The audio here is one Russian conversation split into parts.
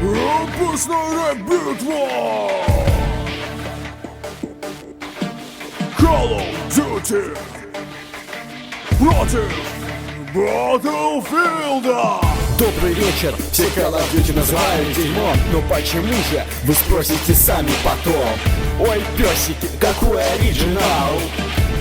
Эпичная битва! Call of Duty против Battlefield! Добрый вечер, все Call of Duty называют дерьмом. Но почему же, вы спросите сами потом? Ой, песики, какой оригинал!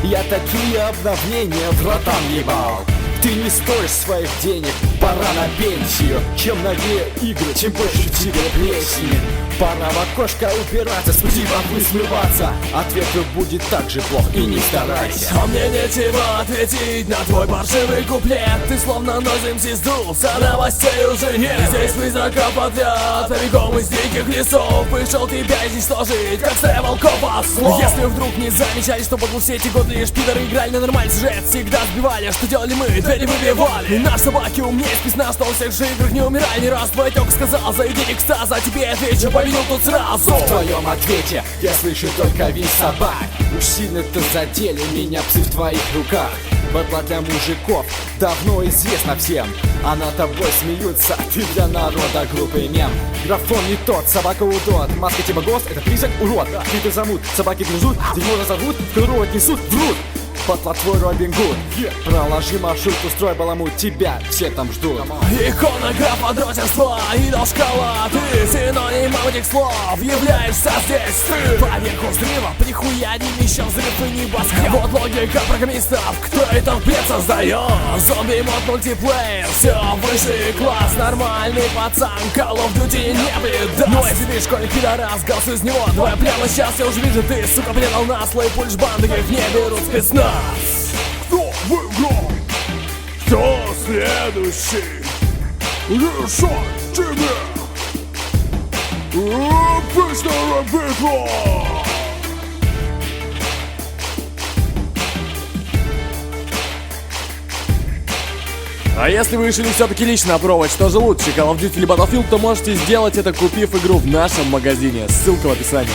Я такие обновления в ротам ебал. Ты не стоишь своих денег, пора на пенсию. Чем новее игры, тем больше тебе плесени. Пора в окошко убираться, с пути вам смываться. Ответ будет так же плох, и не старайся. А мне нечего ответить на твой паршивый куплет. Ты словно на земле сдулся, новостей уже нет. Здесь призраков подряд, прямиком из диких лесов. Пришел тебя изничтожить, как стая волков ослов. Если вдруг не замечали, что под все эти годы лишь пидоры играли на нормальный сюжет, всегда сбивали, что делали мы, двери выбивали. Наши собаки умнее списна, что у всех же играх не умирали. Не раз твой тёк сказал, зайди экстаз, а тебе отвечу, победил тут сразу. В твоем ответе я слышу только визг собак. Уж сильно-то задели меня псы в твоих руках. Батла для мужиков давно известна всем. А над тобой смеются, ты для народа глупый мем. Графон не тот, собака удот. Маска типа ГОСТ, это призрак урод. Ты замут, собаки грызут, дерьмо разорвут, в которую отнесут, врут. Батла твой Робин Гуд, проложи маршрут, устрой баламут, тебя все там ждут. Иконограф подрочерства, идол шкала. Ты синонимом этих слов являешься здесь ты. Поверху взрыва, прихуя не вещал взрыв и небоскреб. Вот логика программистов, кто это бред создает. Зомби-мод мультиплеер, все высший класс. Нормальный пацан, Call of Duty не предаст. Ну если ты школьник пидорас, голос из него. Давай прямо сейчас, я уже вижу, ты, сука, предал нас. Лей пульш банды, их не берут спецназ. Кто выиграл? Кто следующий? Решать тебе! Эпичная битва! А если вы решили все-таки лично опробовать, что же лучше, Call of Duty или Battlefield, то можете сделать это, купив игру в нашем магазине. Ссылка в описании.